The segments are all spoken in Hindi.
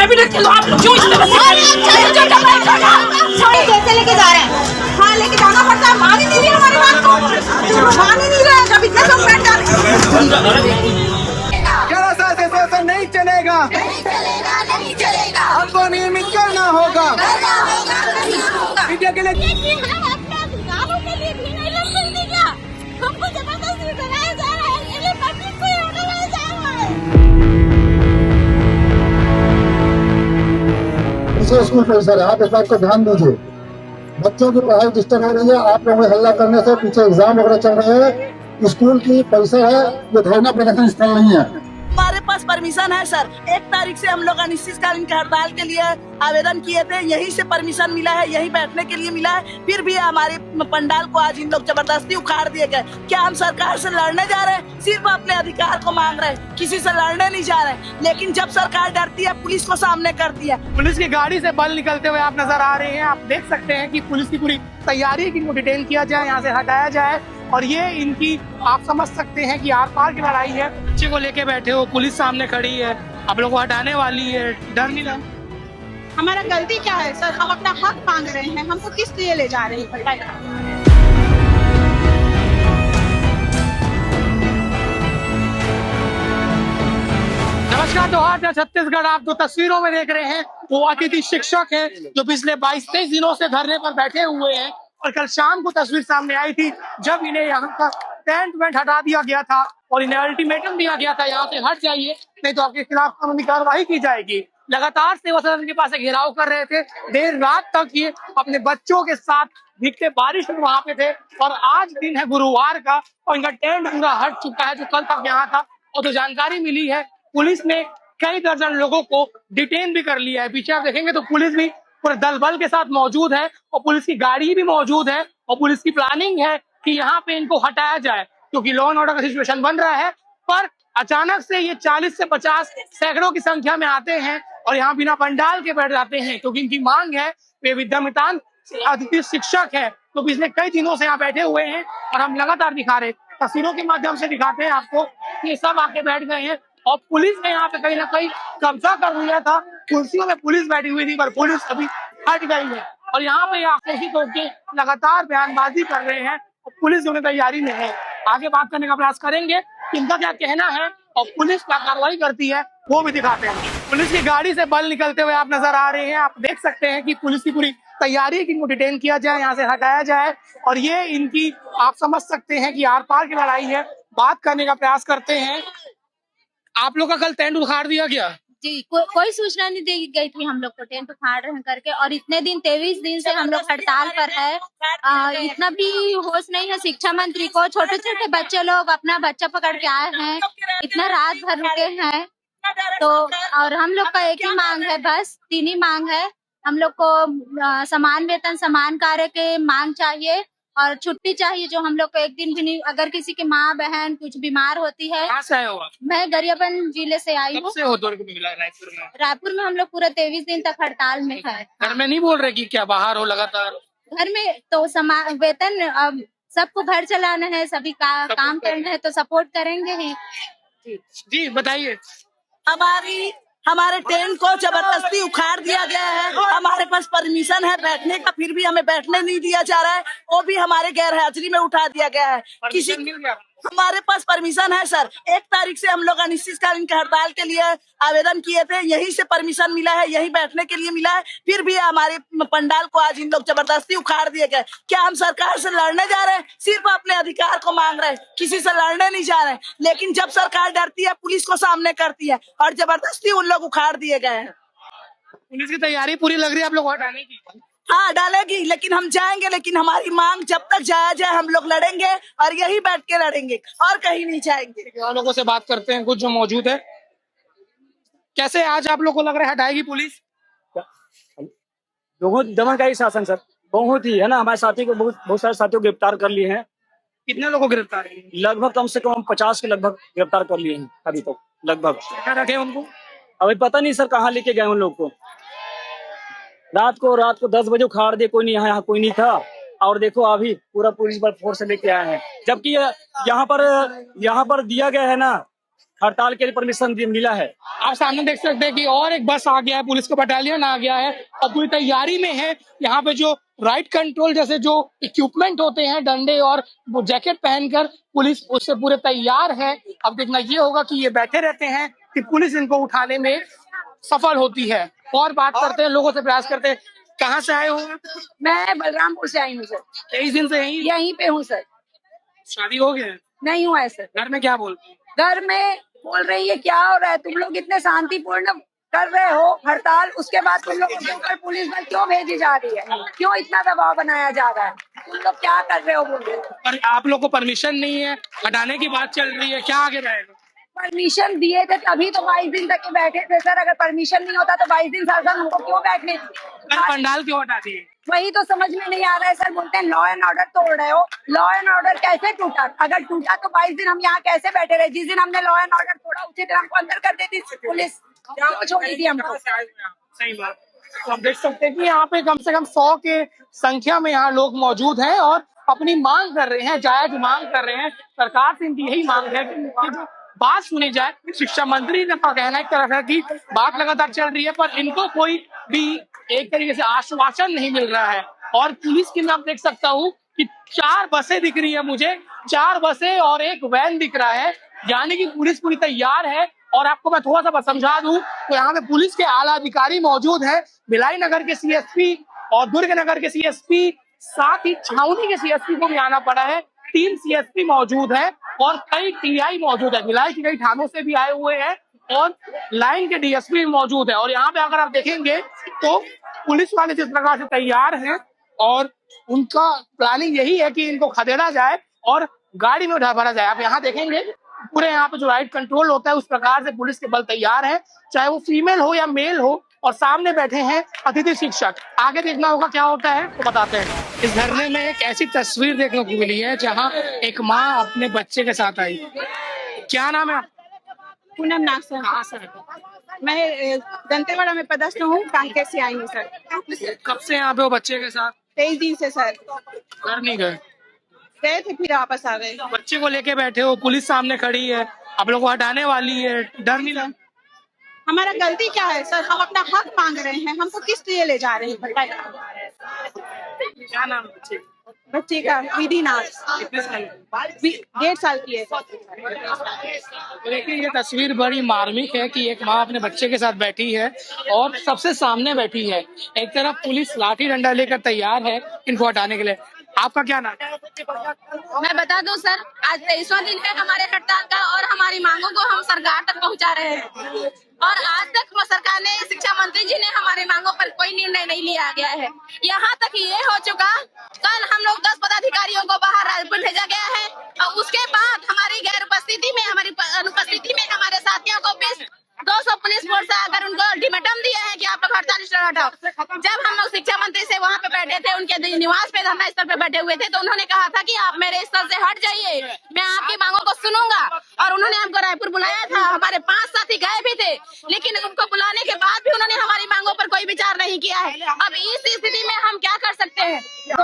कैबिनेट के लोग आप लोग क्यों इस तरह से कैसे लेके जा रहे हैं? हाँ लेके जाना पड़ता है। मान ही नहीं रही हमारी बात को, मान ही नहीं रहे। जब इतने लोग बैठ जाते ऐसा नहीं चलेगा, नहीं चलेगा, नहीं चलेगा। हमको नियमित करना होगा। मीडिया के लिए हम अपने अधिकारों के लिए भी नहीं लड़ सकते क्या? हमको जबरदस्ती कराया जा रहा है, ये पब्लिक को हटाया जा रहा है। स्कूल परिसर है, आप इस बात को ध्यान दीजिए। बच्चों की पढ़ाई डिस्टर्ब हो रही है, आप लोगों हल्ला करने से पीछे एग्जाम वगैरह चल रहे हैं। स्कूल की परिसर है, ये धरना प्रदर्शन स्थल नहीं है। हमारे पास परमिशन है सर। 1 तारीख से हम लोग अनिश्चितकालीन की हड़ताल के लिए आवेदन किए थे, यहीं से परमिशन मिला है, यहीं बैठने के लिए मिला है। फिर भी हमारे पंडाल को आज इन लोग जबरदस्ती उखाड़ दिए गए। क्या हम सरकार से लड़ने जा रहे हैं? सिर्फ अपने अधिकार को मांग रहे हैं, किसी से लड़ने नहीं जा रहे। लेकिन जब सरकार डरती है, पुलिस को सामने करती है। पुलिस की गाड़ी से बल निकलते हुए आप नजर आ रहे हैं। आप देख सकते हैं कि पुलिस की पूरी तैयारी है कि इनको डिटेन किया जाए, यहाँ से हटाया जाए। और ये इनकी आप समझ सकते हैं कि आर पार की लड़ाई है। बच्चे को लेके बैठे हो, पुलिस सामने खड़ी है, आप लोगों को हटाने वाली है, डर नहीं लगा? हमारा गलती क्या है सर? हम अपना हक मांग रहे हैं, हमको किस लिए ले जा रहे हैं? बताइए। नमस्कार दोहार छत्तीसगढ़। आप जो तस्वीरों में देख रहे हैं वो अतिथि शिक्षक हैं जो पिछले 22-23 दिनों से धरने पर बैठे हुए हैं। और कल शाम को तस्वीर सामने आई थी जब इन्हें यहाँ का टेंट वेंट हटा दिया गया था और इन्हें अल्टीमेटम दिया गया था, यहाँ से हट जाइए नहीं तो आपके खिलाफ कानूनी कार्रवाई की जाएगी। लगातार सेवा सदन के पास घेराव कर रहे थे, देर रात तक ये अपने बच्चों के साथ भीगते बारिश में वहां पे थे। और आज दिन है गुरुवार का और इनका टेंट पूरा हट चुका है जो कल तक यहाँ था। और जो जानकारी मिली है, पुलिस ने कई दर्जन लोगों को डिटेन भी कर लिया है। पीछे आप देखेंगे तो पुलिस भी पूरे दल बल के साथ मौजूद है और पुलिस की गाड़ी भी मौजूद है और पुलिस की प्लानिंग है कि यहाँ पे इनको हटाया जाए क्योंकि लॉ एंड ऑर्डर का सिचुएशन बन रहा है। पर अचानक से ये 40 से 50 सैकड़ों की संख्या में आते हैं और यहाँ बिना पंडाल के बैठ जाते हैं क्योंकि इनकी मांग है। वे विद्यामितान अतिथि शिक्षक है तो पिछले कई दिनों से यहाँ बैठे हुए हैं और हम लगातार दिखा रहे तस्वीरों के माध्यम से दिखाते हैं आपको कि ये सब आके बैठ गए हैं। और पुलिस ने यहाँ पे कहीं ना कहीं कब्जा कर लिया था, कुर्सियों में पुलिस बैठी हुई थी पर पुलिस अभी हट गई है। और यहाँ पे आक्रोशित होकर लगातार बयानबाजी कर रहे हैं और पुलिस उन्हें तैयारी में है। आगे बात करने का प्रयास करेंगे कि इनका क्या कहना है और पुलिस क्या कार्रवाई करती है वो भी दिखाते हैं। पुलिस की गाड़ी से बल निकलते हुए आप नजर आ रहे हैं। आप देख सकते हैं कि पुलिस की पूरी तैयारी है कि इनको डिटेन किया जाए, यहाँ से हटाया जाए। और ये इनकी आप समझ सकते हैं कि आर पार की लड़ाई है। बात करने का प्रयास करते हैं। आप लोग का कल टेंट उखाड़ दिया गया? जी, कोई सूचना नहीं दी गई थी हम लोग को टेंट उखाड़ रहे हैं करके। और इतने दिन 23 दिन से हम लोग हड़ताल पर है। इतना भी होश नहीं है शिक्षा मंत्री को। छोटे छोटे बच्चे लोग अपना बच्चा पकड़ के आए हैं, इतना रात भर रुके हैं। तो और हम लोग का एक ही मांग है, बस 3 ही मांग है। हम लोग को समान वेतन समान कार्य के मांग चाहिए और छुट्टी चाहिए जो हम लोग को एक दिन भी नहीं। अगर किसी की माँ बहन कुछ बीमार होती है। कहाँ से आए हो आप? मैं गरियाबंद जिले से आई हूँ। रायपुर में? रायपुर में हम लोग पूरा 23 दिन तक हड़ताल में है। घर में नहीं बोल रहे कि क्या बाहर हो लगातार? घर में तो वेतन अब सबको घर चलाना है, सभी काम करना है तो सपोर्ट करेंगे ही। जी बताइए। हमारे टेंट को जबरदस्ती उखाड़ दिया गया है। हमारे पास परमिशन है बैठने का, फिर भी हमें बैठने नहीं दिया जा रहा है। वो भी हमारे गैर हाजिरी में उठा दिया गया है। किसी हमारे पास परमिशन है सर। 1 तारीख से हम लोग अनिश्चितकालीन की हड़ताल के लिए आवेदन किए थे, यहीं से परमिशन मिला है, यहीं बैठने के लिए मिला है। फिर भी हमारे पंडाल को आज इन लोग जबरदस्ती उखाड़ दिए गए। क्या हम सरकार से लड़ने जा रहे हैं? सिर्फ अपने अधिकार को मांग रहे हैं, किसी से लड़ने नहीं जा रहे। लेकिन जब सरकार डरती है, पुलिस को सामने करती है और जबरदस्ती उन लोग उखाड़ दिए गए हैं। पुलिस की तैयारी पूरी लग रही है आप लोग हटाने की? हाँ डालेगी, लेकिन हम जाएंगे। लेकिन हमारी मांग जब तक जाया जाए हम लोग लड़ेंगे और यही बैठ के लड़ेंगे और कहीं नहीं जाएंगे। लोगों से बात करते हैं कुछ जो मौजूद है। कैसे आज आप लोग को लग रहा है हटाएगी पुलिस? बहुत दमनकारी शासन सर, बहुत ही है ना। हमारे साथी को बहुत सारे साथियों को गिरफ्तार कर लिए हैं। कितने लोगों को गिरफ्तार किए? लगभग कम से कम 50 के लगभग गिरफ्तार कर लिए हैं अभी तक लगभग। क्या रखे उनको? अभी पता नहीं सर कहाँ लेके गए उन लोग को। रात को 10 बजे उखाड़ दिए, कोई नहीं यहाँ कोई नहीं था। और देखो अभी पूरा पुलिस बल फोर्स लेके आए हैं, जबकि यहाँ पर दिया गया है ना हड़ताल के लिए परमिशन मिला है। आप सामने देख सकते हैं कि और एक बस आ गया है, पुलिस का बटालियन आ गया है और पूरी तैयारी में है। यहाँ पे जो राइट कंट्रोल जैसे जो इक्विपमेंट होते हैं, डंडे और वो जैकेट पहनकर पुलिस उससे पूरे तैयार है। अब देखना ये होगा कि ये बैठे रहते हैं कि पुलिस इनको उठाने में सफल होती है। और बात करते हैं, लोगों से प्रयास करते हैं। कहाँ से आए हो? मैं बलरामपुर से आई हूँ सर। 23 दिन से यहीं पे हूँ सर। शादी हो गया? नहीं हुआ है सर। घर में क्या बोलते हैं? घर में बोल रही है क्या हो रहा है, तुम लोग इतने शांतिपूर्ण कर रहे हो हड़ताल, उसके बाद तुम लोगों के ऊपर पुलिस बल क्यों भेजी जा रही है, क्यों इतना दबाव बनाया जा रहा है, तुम लोग क्या कर रहे हो बोल रहे हो। पर आप लोग को परमिशन नहीं है, हटाने की बात चल रही है, क्या आगे रहेगा? परमिशन दिए थे तभी तो 22 दिन तक के बैठे थे सर। अगर परमिशन नहीं होता तो 22 दिन शासन हमको क्यों बैठने दी। कल पंडाल क्यों हटा दिए? वही तो समझ में नहीं आ रहा है सर। बोलते हैं लॉ एंड ऑर्डर तोड़ रहे हो। लॉ एंड ऑर्डर कैसे टूटा? अगर टूटा तो 22 दिन हम यहाँ कैसे बैठे रहे? जिस दिन हमने लॉ एंड ऑर्डर तोड़ा उसी दिन हमको अंदर कर देती पुलिस, क्यों छोड़ी थी हमको? सही बात। तो आप देख सकते हैं कि यहाँ पे कम से कम 100 के संख्या में यहाँ लोग मौजूद हैं और अपनी मांग कर रहे हैं, जायज मांग कर रहे हैं। सरकार से इनकी यही मांग है कि इनकी जो बात सुनी जाए। शिक्षा मंत्री का कहना एक तरफ है कि बात लगातार चल रही है, पर इनको कोई भी एक तरीके से आश्वासन नहीं मिल रहा है। और पुलिस की मैं आप देख सकता हूँ कि 4 बसें दिख रही है मुझे, 4 बसें और एक वैन दिख रहा है, यानी कि पुलिस पूरी तैयार है। और आपको मैं थोड़ा सा समझा दूं तो यहाँ पे पुलिस के आला अधिकारी मौजूद हैं, भिलाई नगर के सीएसपी और दुर्ग नगर के सीएसपी, साथ ही छावनी के सीएसपी को भी आना पड़ा है। 3 सीएसपी मौजूद है और कई टीआई मौजूद है, भिलाई के कई थानों से भी आए हुए हैं और लाइन के डीएसपी मौजूद है। और यहाँ पे अगर आप देखेंगे तो पुलिस वाले जिस प्रकार से तैयार हैं और उनका प्लानिंग यही है कि इनको खदेड़ा जाए और गाड़ी में उठा भरा जाए। आप यहाँ देखेंगे पूरे यहाँ पे जो राइट कंट्रोल होता है उस प्रकार से पुलिस के बल तैयार है, चाहे वो फीमेल हो या मेल हो। और सामने बैठे हैं अतिथि शिक्षक। आगे देखना होगा क्या होता है तो बताते हैं। इस धरने में एक ऐसी तस्वीर देखने को मिली है जहाँ एक माँ अपने बच्चे के साथ आई। क्या नाम है आपका? पूनम नाग सर। कहाँ से है? मैं दंतेवाड़ा में पदस्थ हूँ, कांकेर से आई हूँ सर। कब से यहाँ पे हो बच्चे के साथ? 23 दिन से सर। घर नहीं गए? गए थे फिर वापस आ गए। बच्चे को लेके बैठे हो, पुलिस सामने खड़ी है, आप लोग को हटाने वाली है, डर नहीं लगा? हमारा गलती क्या है सर? हम अपना हक मांग रहे हैं, हमको किस लिए ले जा रहे हैं बताइए। क्या नाम है बच्चे? बच्चे का विधि नाग, कितने साल की? 1.5 साल की है। देखिए ये तस्वीर बड़ी मार्मिक है कि एक माँ अपने बच्चे के साथ बैठी है और सबसे सामने बैठी है। एक तरफ पुलिस लाठी डंडा लेकर तैयार है इनको हटाने के लिए। आपका क्या नाम है? मैं बता दूं सर, आज 23वां दिन है हमारे हड़ताल का और हमारी मांगों को हम सरकार तक पहुंचा रहे हैं। और आज तक सरकार ने, शिक्षा मंत्री जी ने हमारी मांगों पर कोई निर्णय नहीं लिया गया है। यहाँ तक ये हो चुका, कल हम लोग 10 पदाधिकारियों को बाहर रायपुर भेजा गया है और उसके बाद हमारी गैर उपस्थिति में, हमारी अनुपस्थिति में हमारे साथियों को 200 पुलिस फोर्स आकर उनको अल्टीमेटम दिया है कि आप लोग हड़ताल स्थल हटाओ। जब हम लोग शिक्षा मंत्री से वहाँ पे बैठे थे, उनके निवास पे धरना स्थल पे बैठे हुए थे, तो उन्होंने कहा था कि आप मेरे स्थल से हट जाइए, मैं आपकी मांगों को सुनूंगा। और उन्होंने हमको रायपुर बुलाया था, हमारे 5 साथी गए भी थे, लेकिन उनको बुलाने के बाद भी उन्होंने हमारी मांगों पर कोई विचार नहीं किया है। अब इस स्थिति में हम क्या कर सकते हैं?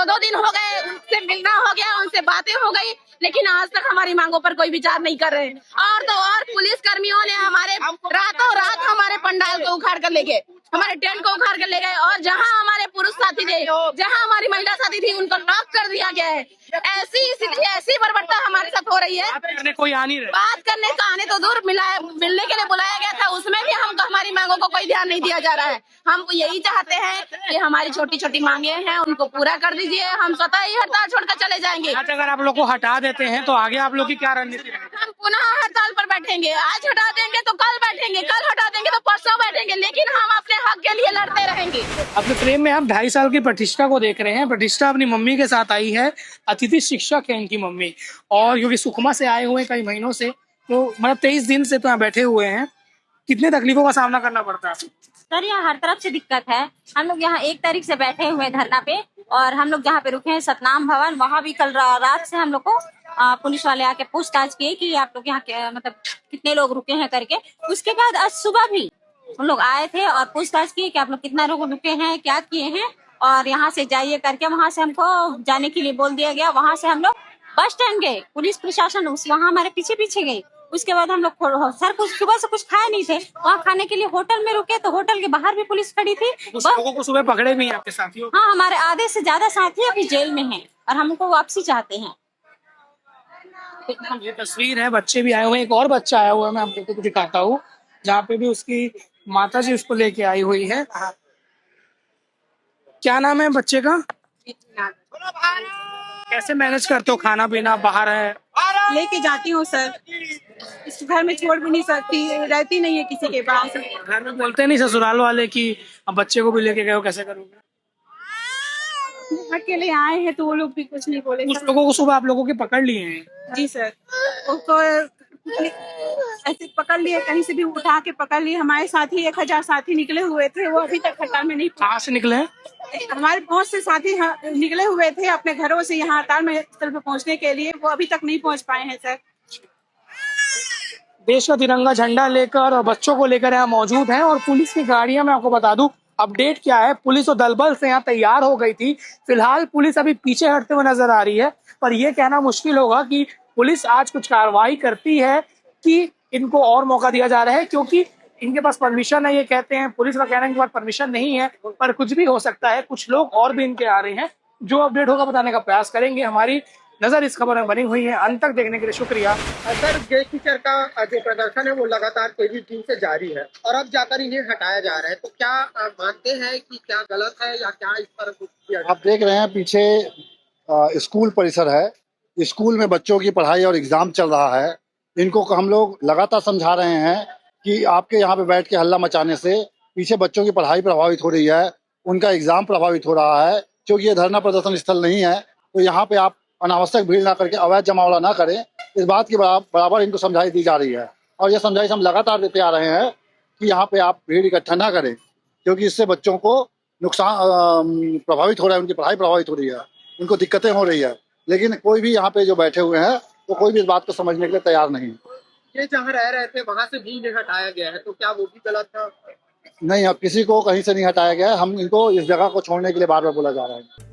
2 दिन हो गए, उनसे मिलना हो गया, उनसे बातें हो गई, लेकिन आज तक हमारी मांगों पर कोई विचार नहीं कर रहे हैं। और तो और पुलिस कर्मियों ने हमारे रातों रात हमारे पंडाल को उखाड़ कर ले गए, हमारे टेंट को उखाड़ कर ले गए और जहां हमारे पुरुष साथी थे, जहां हमारी महिला साथी थी, उनको लॉक कर दिया गया है। ऐसी स्थिति, ऐसी बर्बरता हमारे साथ हो रही है। कोई आ नहीं रहा। बात करने का आने तो दूर, मिलने के लिए बुलाया गया था, उसमें भी हमको हमारी मांगों को कोई ध्यान नहीं दिया जा रहा है। हम यही चाहते हैं कि हमारी छोटी छोटी मांगे हैं उनको पूरा कर दीजिए, हम स्वतः ही हड़ताल छोड़कर चले जाएंगे। आज अगर आप लोग को हटा देते हैं तो आगे आप लोग की क्या रणनीति है? हम पुनः हड़ताल पर बैठेंगे। आज हटा देंगे तो कल बैठेंगे, कल हटा देंगे तो परसों बैठेंगे, लेकिन हम अपने हक के लिए लड़ते रहेंगे। अपने फ्रेम में हम 2.5 साल की प्रतिष्ठा को देख रहे हैं। प्रतिष्ठा अपनी मम्मी के साथ आई है, अतिथि शिक्षक है इनकी मम्मी, और क्योंकि सुकमा से आए हुए कई महीनों से, तो मतलब 23 दिन से तो यहाँ बैठे हुए हैं। कितने तकलीफों का सामना करना पड़ता है? सर यहाँ हर तरफ से दिक्कत है। हम लोग यहाँ 1 तारीख से बैठे हुए हैं धरना पे, और हम लोग जहाँ पे रुके हैं सतनाम भवन, वहाँ भी कल रात से हम लोग को पुलिस वाले आके पूछताछ किए कि आप लोग यहाँ मतलब कितने लोग रुके हैं करके। उसके बाद आज सुबह भी हम लोग आए थे और पूछताछ किए कि आप लोग कितना लोग रुके हैं, क्या किए हैं, और यहाँ से जाइए करके वहाँ से हमको जाने के लिए बोल दिया गया। वहाँ से हम लोग बस स्टैंड गए, पुलिस प्रशासन वहाँ हमारे पीछे पीछे गई, उसके बाद हम लोग सर कुछ सुबह से कुछ खाए नहीं थे, वहाँ खाने के लिए होटल में रुके तो होटल के बाहर भी पुलिस खड़ी थी। उस लोगों को सुबह पकड़े भी हैं आपके साथियों? हाँ, हमारे आधे से ज्यादा साथी अभी जेल में हैं और हमको वापसी चाहते हैं। ये तस्वीर है, बच्चे भी आए हुए हैं, एक और बच्चा आया हुआ है, मैं आपको कुछ दिखाता हूँ, जहाँ पे भी उसकी माता जी उसको लेके आई हुई है। क्या नाम है बच्चे का? कैसे मैनेज करते हो, खाना पीना बाहर है? लेके जाती हूँ सर, इस घर में छोड़ भी नहीं सकती, रहती नहीं है किसी के पास। घर में बोलते नहीं ससुराल वाले कि अब बच्चे को भी लेके गए हो, कैसे करोगे? अकेले आए हैं तो वो लोग भी कुछ नहीं बोले। कुछ लोगों को सुबह आप लोगों के पकड़ लिए हैं? जी सर, उसको ऐसे पकड़ लिए, कहीं से भी उठा के पकड़ लिए। हमारे साथी 1000 साथी निकले हुए थे, वो अभी तक हड़ताल में नहीं कहाँ से निकले हैं? हमारे बहुत से साथी निकले हुए थे अपने घरों से यहाँ हड़ताल में स्थल पे पहुँचने के लिए, वो अभी तक नहीं पहुँच पाए हैं सर। देश का तिरंगा झंडा लेकर और बच्चों को लेकर यहाँ मौजूद हैं और पुलिस की गाड़ियां, मैं आपको बता दूं अपडेट क्या है, पुलिस और दल बल से यहाँ तैयार हो गई थी। फिलहाल पुलिस अभी पीछे हटते हुए नजर आ रही है, पर यह कहना मुश्किल होगा कि पुलिस आज कुछ कार्रवाई करती है कि इनको और मौका दिया जा रहा है, क्योंकि इनके पास परमिशन है। ये कहते हैं, पुलिस का कहना है इनके पास परमिशन नहीं है, पर कुछ भी हो सकता है, कुछ लोग और भी इनके आ रहे हैं। जो अपडेट होगा बताने का प्रयास करेंगे। हमारी नजर इस खबर में बनी हुई है, अंत तक देखने के लिए शुक्रिया। सर, गेट टीचर का जो प्रदर्शन है वो लगातार तेजी से जारी है और अब जाकर इन्हें हटाया जा रहा है, तो क्या आप मानते हैं कि क्या गलत है या क्या इस पर कुछ किया जाए? आप देख रहे हैं पीछे स्कूल परिसर है, स्कूल में बच्चों की पढ़ाई और एग्जाम चल रहा है। इनको हम लोग लगातार समझा रहे हैं कि आपके यहाँ पे बैठ के हल्ला मचाने से पीछे बच्चों की पढ़ाई प्रभावित हो रही है, उनका एग्जाम प्रभावित हो रहा है। क्योंकि ये धरना प्रदर्शन स्थल नहीं है, तो यहाँ पे आप अनावश्यक भीड़ ना करके अवैध जमावड़ा ना करें, इस बात की बराबर इनको समझाई दी जा रही है। और यह समझाइश हम लगातार देते आ रहे हैं कि यहाँ पे आप भीड़ इकट्ठा ना करें, क्योंकि इससे बच्चों को नुकसान प्रभावित हो रहा है, उनकी पढ़ाई प्रभावित हो रही है, उनको दिक्कतें हो रही है। लेकिन कोई भी यहाँ पे जो बैठे हुए हैं तो कोई भी इस बात को समझने के लिए तैयार नहीं। ये जहाँ रह रहे थे वहाँ से भी इन्हें हटाया गया है, तो क्या वो भी गलत था? नहीं, अब किसी को कहीं से नहीं हटाया गया है। हम इनको इस जगह को छोड़ने के लिए बार बार बोला जा रहा है।